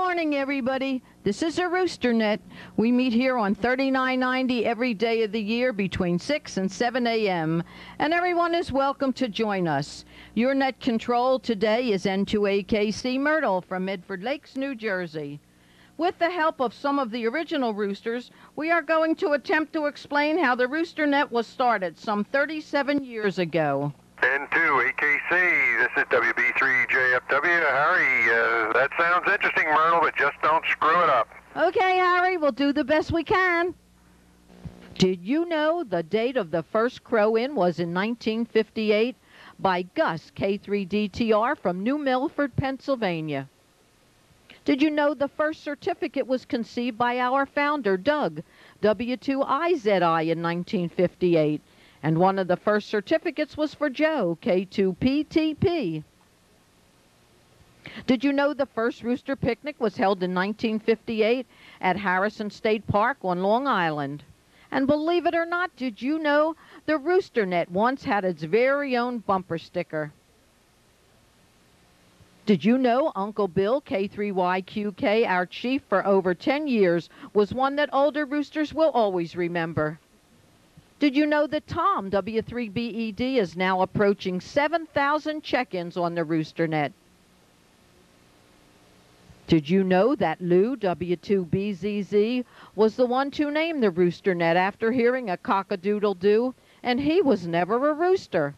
morning, everybody. This is a Rooster Net. We meet here on 3990 every day of the year between 6 and 7 a.m., and everyone is welcome to join us. Your net control today is N2AKC Myrtle from Medford Lakes, New Jersey. With the help of some of the original roosters, we are going to attempt to explain how the Rooster Net was started some 37 years ago. N2AKC, this is WB3JFW. Harry, that sounds interesting, Myrtle, but just don't screw it up. Okay, Harry, we'll do the best we can. Did you know the date of the first crow-in was in 1958 by Gus, K3DTR, from New Milford, Pennsylvania? Did you know the first certificate was conceived by our founder, Doug, W2IZI, in 1958? And one of the first certificates was for Joe, K2PTP. Did you know the first rooster picnic was held in 1958 at Harrison State Park on Long Island? And believe it or not, did you know the Rooster Net once had its very own bumper sticker? Did you know Uncle Bill, K3YQK, our chief for over 10 years, was one that older roosters will always remember? Did you know that Tom, W3BED, is now approaching 7,000 check-ins on the Rooster Net? Did you know that Lou, W2BZZ, was the one to name the Rooster Net after hearing a cock-a-doodle-doo, and he was never a rooster?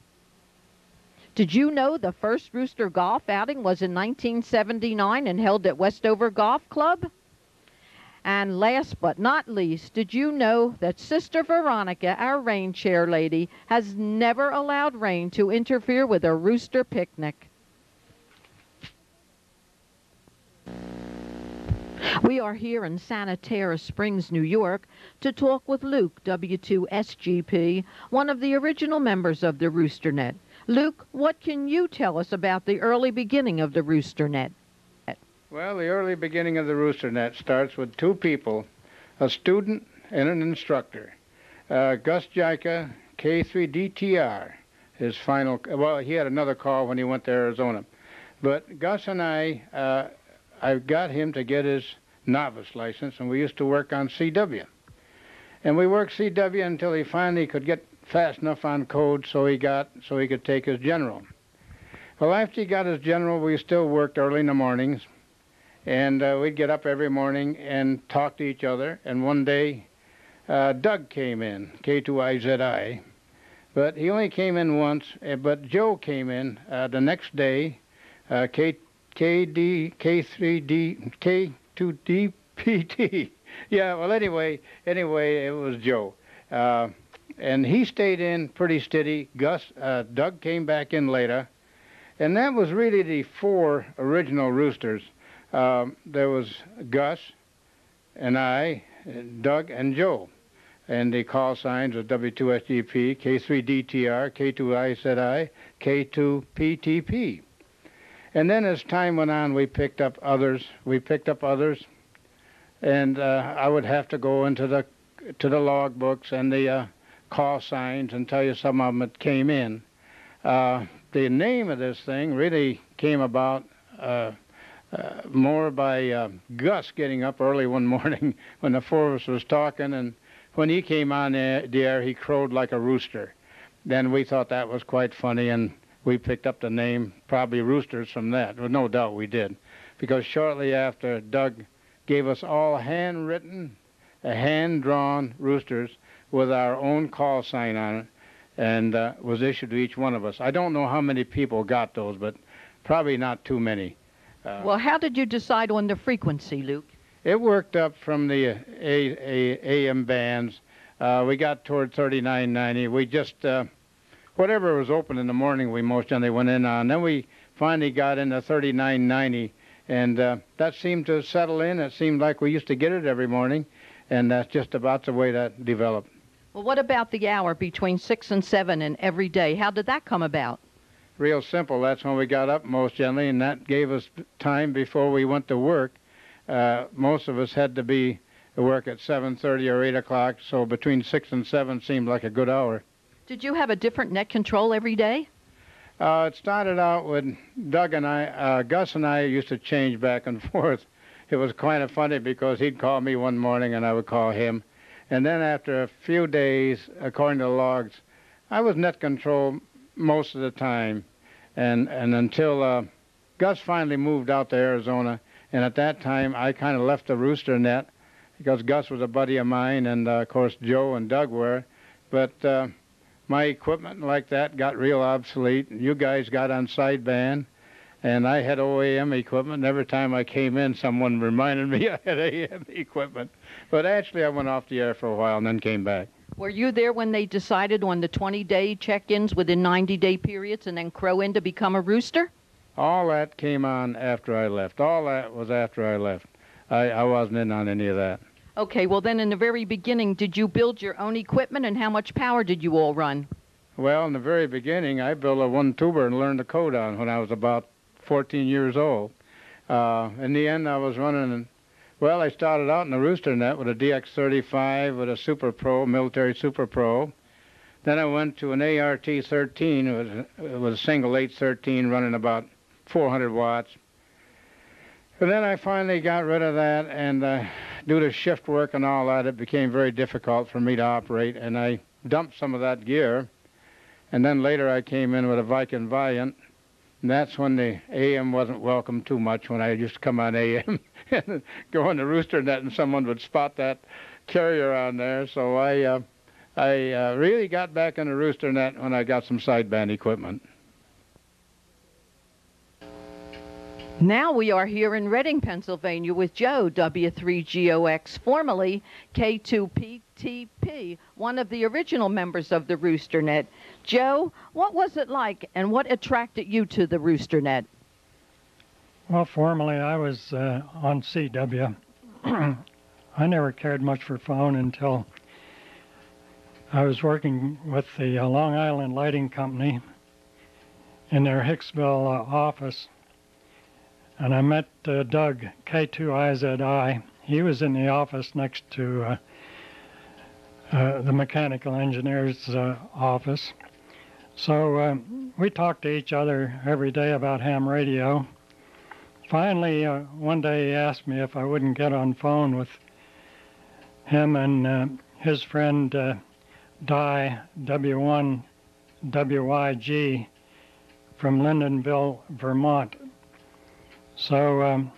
Did you know the first rooster golf outing was in 1979 and held at Westover Golf Club? And last but not least, did you know that Sister Veronica, our rain chair lady, has never allowed rain to interfere with a rooster picnic? We are here in Santa Terra Springs, New York, to talk with Luke, W2SGP, one of the original members of the Rooster Net. Luke, what can you tell us about the early beginning of the Rooster Net? Well, the early beginning of the Rooster Net starts with two people, a student and an instructor. Gus Jica, K3DTR, his final, well, he had another call when he went to Arizona. But Gus and I got him to get his novice license, and we used to work on CW. And we worked CW until he finally could get fast enough on code so he could take his general. Well, after he got his general, we still worked early in the mornings. And we'd get up every morning and talk to each other. And one day, Doug came in, K2IZI. But he only came in once. But Joe came in the next day, K3D, K2DPT. Yeah, well, anyway, it was Joe. And he stayed in pretty steady. Doug came back in later. And that was really the four original roosters. There was Gus and I, Doug and Joe. And the call signs were W2SGP, K3DTR, K2IZI, K2PTP. And then as time went on, we picked up others. And I would have to go into the log books and the call signs and tell you some of them that came in. The name of this thing really came about more by Gus getting up early one morning when the four of us was talking, and when he came on the air, he crowed like a rooster. Then we thought that was quite funny, and we picked up the name, probably Roosters, from that. Well, no doubt we did, because shortly after, Doug gave us all handwritten, hand-drawn roosters with our own call sign on it, and was issued to each one of us. I don't know how many people got those, but probably not too many. Well, how did you decide on the frequency, Luke? It worked up from the AM bands. We got toward 3990. We just, whatever was open in the morning, we most generally went in on. Then we finally got into 3990, and that seemed to settle in. It seemed like we used to get it every morning, and that's just about the way that developed. Well, what about the hour between 6 and 7 and every day? How did that come about? Real simple. That's when we got up most generally, and that gave us time before we went to work. Most of us had to be at work at 7:30 or 8 o'clock, so between 6 and 7 seemed like a good hour. Did you have a different net control every day? It started out with Doug and I, Gus and I used to change back and forth. it was kind of funny because he'd call me one morning and I would call him. And then after a few days, according to the logs, I was net control most of the time. And until Gus finally moved out to Arizona, and at that time I kind of left the rooster net because Gus was a buddy of mine, and of course Joe and Doug were. But my equipment like that got real obsolete. You guys got on sideband, and I had OAM equipment. And every time I came in, someone reminded me I had AM equipment. But actually, I went off the air for a while and then came back. Were you there when they decided on the 20-day check-ins within 90-day periods and then crow in to become a rooster? All that came on after I left. All that was after I left. I wasn't in on any of that. Okay, well then in the very beginning, did you build your own equipment, and how much power did you all run? Well, in the very beginning, I built a one-tuber and learned the code on when I was about 14 years old. In the end, I was running, well, I started out in the rooster net with a DX35 with a Super Pro, military Super Pro. Then I went to an ART-13. It was a single 813 running about 400 watts. And then I finally got rid of that, and due to shift work and all that, it became very difficult for me to operate, and I dumped some of that gear. And then later I came in with a Viking Valiant, and that's when the AM wasn't welcome too much, when I used to come on AM and go on the rooster net and someone would spot that carrier on there. So I really got back in the rooster net when I got some sideband equipment. Now we are here in Reading, Pennsylvania with Joe, W3GOX, formerly K2PTP, one of the original members of the Rooster Net. Joe, what was it like and what attracted you to the Rooster Net? Well, formerly I was on CW. I never cared much for phone until I was working with the Long Island Lighting Company in their Hicksville office. And I met Doug, K2IZI. He was in the office next to the mechanical engineer's office. So we talked to each other every day about ham radio. Finally, one day he asked me if I wouldn't get on phone with him and his friend Di, W1WYG, from Lyndonville, Vermont. So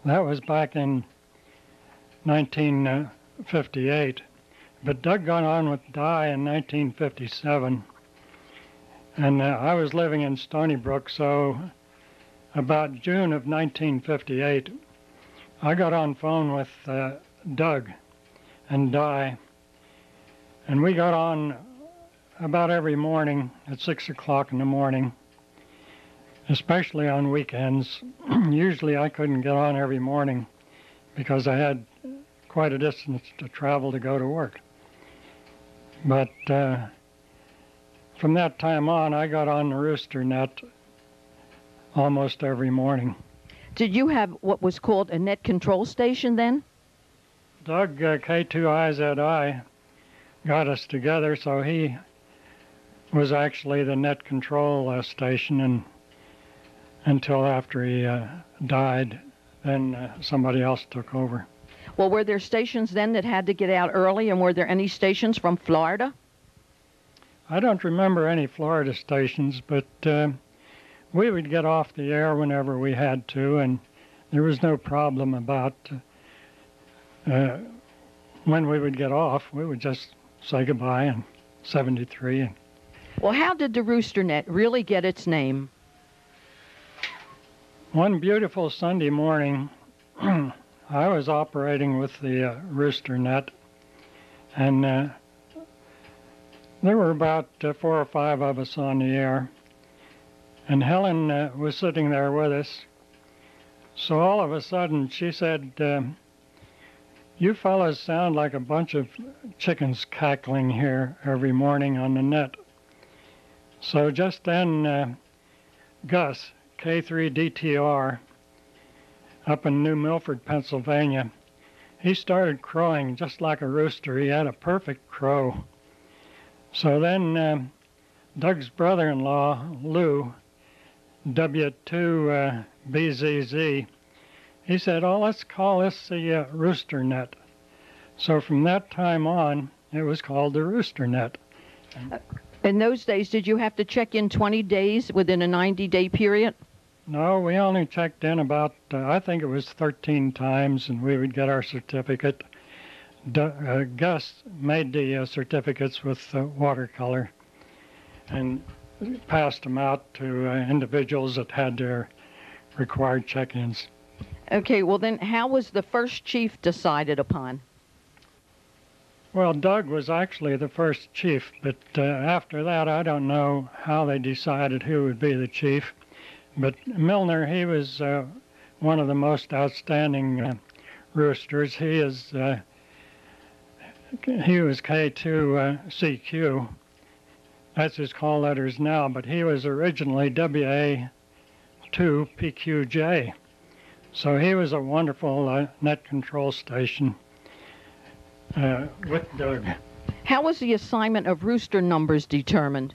that was back in 1958. But Doug got on with Di in 1957. And I was living in Stony Brook, so about June of 1958, I got on phone with Doug and Di. And we got on about every morning at 6 o'clock in the morning, especially on weekends. Usually I couldn't get on every morning because I had quite a distance to travel to go to work. But from that time on, I got on the Rooster Net almost every morning. Did you have what was called a net control station then? Doug, K2IZI, got us together, so he was actually the net control station, and until after he died, then somebody else took over. Well, were there stations then that had to get out early, and were there any stations from Florida? I don't remember any Florida stations, but we would get off the air whenever we had to, and there was no problem about when we would get off. We would just say goodbye in 73. Well, how did the Rooster Net really get its name? One beautiful Sunday morning, I was operating with the Rooster Net, and there were about 4 or 5 of us on the air, and Helen was sitting there with us. So all of a sudden she said, "You fellas sound like a bunch of chickens cackling here every morning on the net." So just then Gus, K3DTR, up in New Milford, Pennsylvania, he started crowing just like a rooster. He had a perfect crow. So then Doug's brother-in-law, Lou, W2BZZ, he said, oh, let's call this the Rooster net. So from that time on, it was called the Rooster net. In those days, did you have to check in 20 days within a 90-day period? No, we only checked in about, I think it was 13 times, and we would get our certificate. Gus made the certificates with watercolor and passed them out to individuals that had their required check-ins. Okay, well then, how was the first chief decided upon? Well, Doug was actually the first chief, but after that, I don't know how they decided who would be the chief. But Milner, he was one of the most outstanding roosters. He was K2 CQ. That's his call letters now, but he was originally WA2 PQJ. So he was a wonderful net control station with Doug. How was the assignment of rooster numbers determined?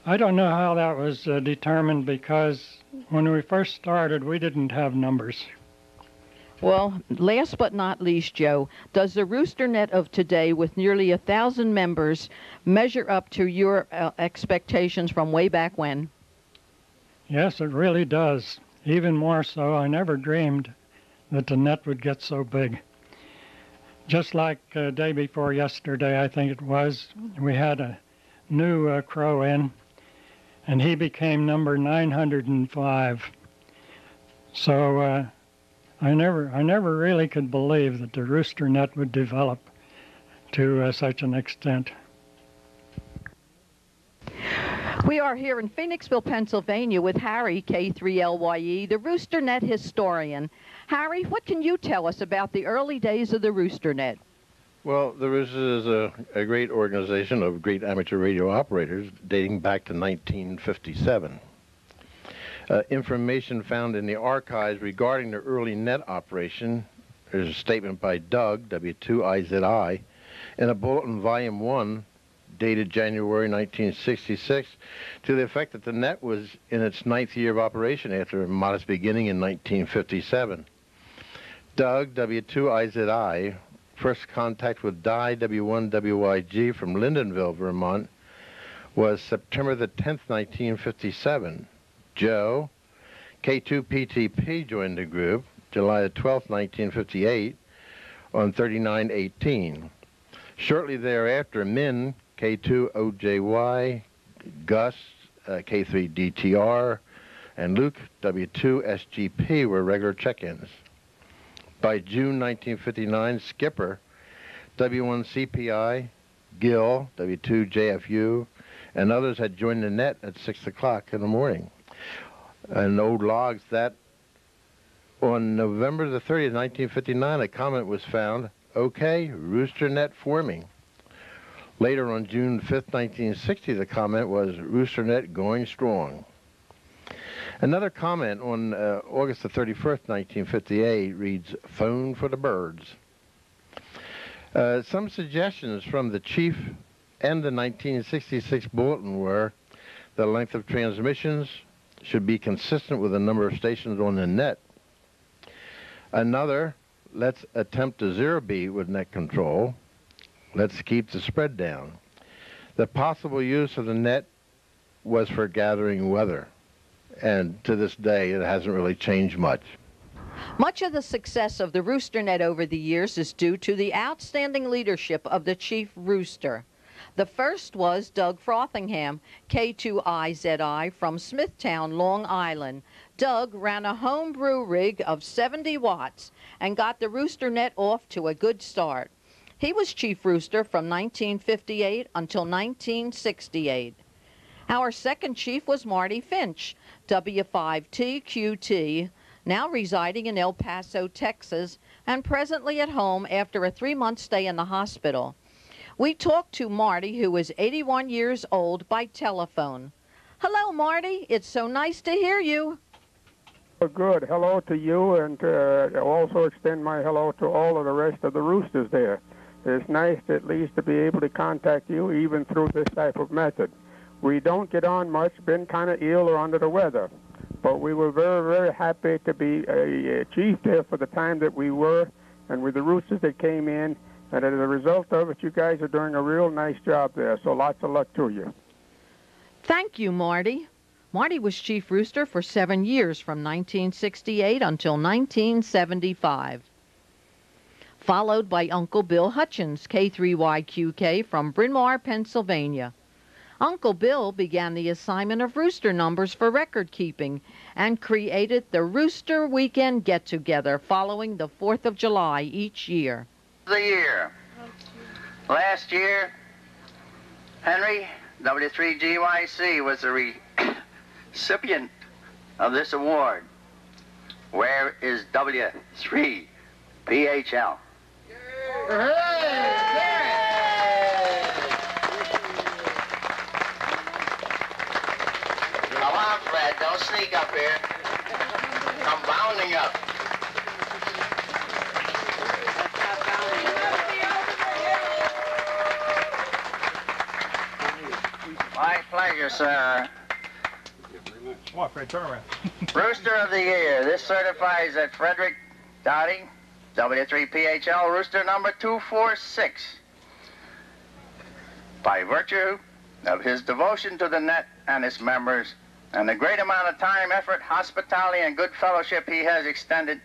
I don't know how that was determined because when we first started, we didn't have numbers. Well, last but not least, Joe, does the rooster net of today with nearly 1,000 members measure up to your expectations from way back when? Yes, it really does. Even more so, I never dreamed that the net would get so big. Just like day before yesterday, I think it was, we had a new crow in, and he became number 905. So I never really could believe that the rooster net would develop to such an extent. We are here in Phoenixville, Pennsylvania with Harry, K3LYE, the Rooster Net historian. Harry, what can you tell us about the early days of the Rooster Net? Well, the Rooster is a great organization of great amateur radio operators dating back to 1957. Information found in the archives regarding the early net operation, there's a statement by Doug, W2IZI, in a bulletin volume 1 dated January 1966 to the effect that the net was in its 9th year of operation after a modest beginning in 1957. Doug, W2IZI, first contact with Di, W1WYG from Lyndonville, Vermont, was September the 10th, 1957. Joe, K2PTP, joined the group July the 12th, 1958 on 3918. Shortly thereafter, Min, K2OJY, Gus, K3DTR, and Luke, W2SGP, were regular check-ins. By June 1959, Skipper, W1CPI, Gill, W2JFU, and others had joined the net at 6 o'clock in the morning. And old logs that on November the 30th, 1959, a comment was found, okay, Rooster Net forming. Later on June 5th, 1960, the comment was Rooster Net going strong. Another comment on August the 31st, 1958 reads, phone for the birds. Some suggestions from the chief and the 1966 bulletin were the length of transmissions should be consistent with the number of stations on the net. Another, let's attempt a zero beat with net control. Let's keep the spread down. The possible use of the net was for gathering weather, and to this day it hasn't really changed much. Much of the success of the Rooster Net over the years is due to the outstanding leadership of the chief rooster. The first was Doug Frothingham, K2IZI, from Smithtown, Long Island. Doug ran a home brew rig of 70 watts and got the Rooster Net off to a good start. He was chief rooster from 1958 until 1968. Our second chief was Marty Finch, W5TQT, now residing in El Paso, Texas, and presently at home after a 3-month stay in the hospital. We talked to Marty, who is 81 years old, by telephone. Hello, Marty. It's so nice to hear you. Good. Hello to you, and also extend my hello to all of the rest of the roosters there. It's nice at least to be able to contact you even through this type of method. We don't get on much, been kind of ill or under the weather. But we were very, very happy to be a chief there for the time that we were, and with the roosters that came in. And as a result of it, you guys are doing a real nice job there. So lots of luck to you. Thank you, Marty. Marty was Chief Rooster for 7 years from 1968 until 1975. Followed by Uncle Bill Hutchins, K3YQK from Bryn Mawr, Pennsylvania. Uncle Bill began the assignment of rooster numbers for record keeping and created the Rooster Weekend Get-Together following the 4th of July each year. The year. Last year, Henry W3GYC was the recipient of this award. Where is W3PHL? Come on, Fred, don't sneak up here. Come bounding up. My pleasure, sir. Come on, Fred, turn around. Rooster of the Year. This certifies that Frederick Dowdy, W3PHL, rooster number 246. By virtue of his devotion to the net and its members, and the great amount of time, effort, hospitality, and good fellowship he has extended,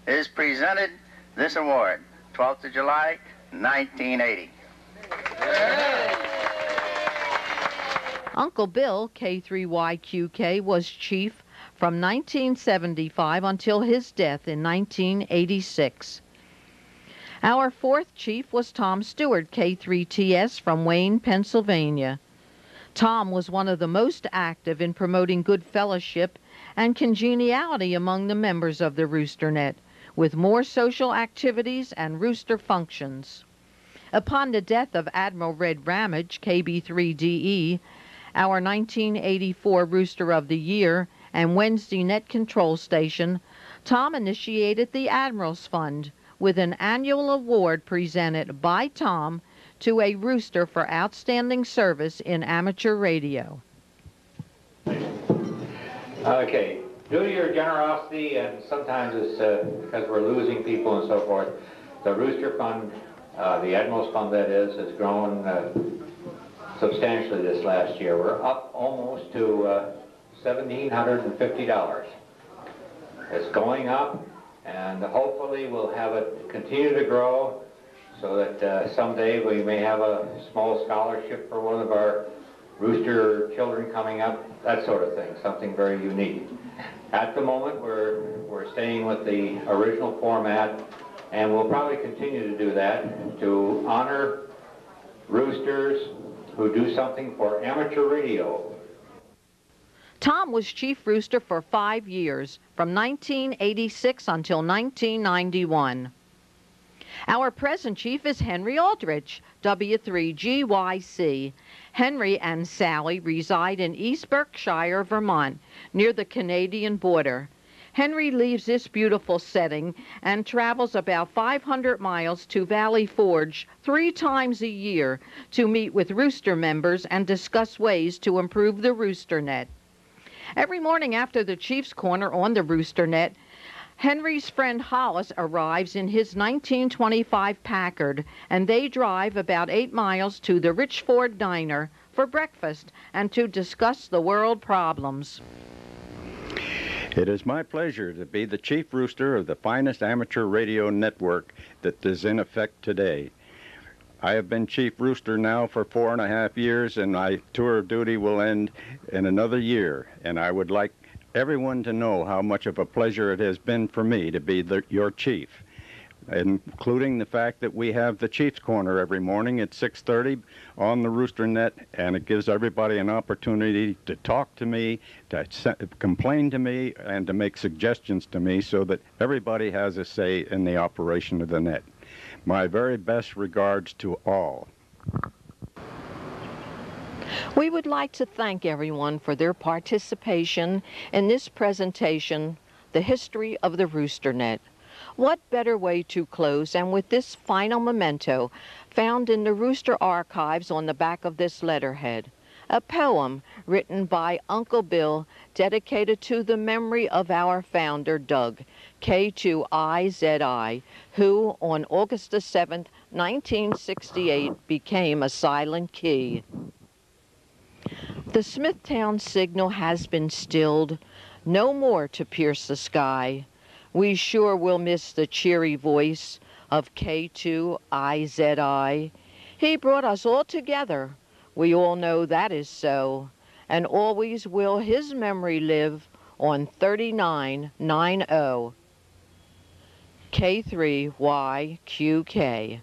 is presented this award, 12th of July, 1980. Uncle Bill, K3YQK, was chief from 1975 until his death in 1986. Our fourth chief was Tom Stewart, K3TS, from Wayne, Pennsylvania. Tom was one of the most active in promoting good fellowship and congeniality among the members of the Rooster Net, with more social activities and rooster functions. Upon the death of Admiral Red Ramage, KB3DE, our 1984 Rooster of the Year and Wednesday Net Control Station, Tom initiated the Admiral's Fund with an annual award presented by Tom to a rooster for outstanding service in amateur radio. Okay, due to your generosity, and sometimes it's because we're losing people and so forth, the Rooster Fund, the Admiral's Fund that is, has grown substantially this last year. We're up almost to $1,750. It's going up, and hopefully we'll have it continue to grow so that someday we may have a small scholarship for one of our rooster children coming up, that sort of thing, something very unique. At the moment, we're staying with the original format, and we'll probably continue to do that to honor roosters who do something for amateur radio. Tom was Chief Rooster for 5 years, from 1986 until 1991. Our present chief is Henry Aldrich, W3GYC. Henry and Sally reside in East Berkshire, Vermont, near the Canadian border. Henry leaves this beautiful setting and travels about 500 miles to Valley Forge 3 times a year to meet with rooster members and discuss ways to improve the Rooster Net. Every morning after the Chief's Corner on the Rooster Net, Henry's friend Hollis arrives in his 1925 Packard, and they drive about 8 miles to the Richford Diner for breakfast and to discuss the world problems. It is my pleasure to be the Chief Rooster of the finest amateur radio network that is in effect today. I have been Chief Rooster now for 4.5 years, and my tour of duty will end in another year. And I would like everyone to know how much of a pleasure it has been for me to be your chief, including the fact that we have the Chief's Corner every morning at 6:30 on the Rooster Net, and it gives everybody an opportunity to talk to me, to complain to me, and to make suggestions to me so that everybody has a say in the operation of the net. My very best regards to all. We would like to thank everyone for their participation in this presentation, The History of the Rooster Net. What better way to close than with this final memento found in the Rooster archives on the back of this letterhead, a poem written by Uncle Bill, dedicated to the memory of our founder, Doug, K2IZI, who on August the 7th, 1968, became a silent key. The Smithtown signal has been stilled, no more to pierce the sky. We sure will miss the cheery voice of K2IZI. He brought us all together. We all know that is so. And always will his memory live on 3990 K3YQK.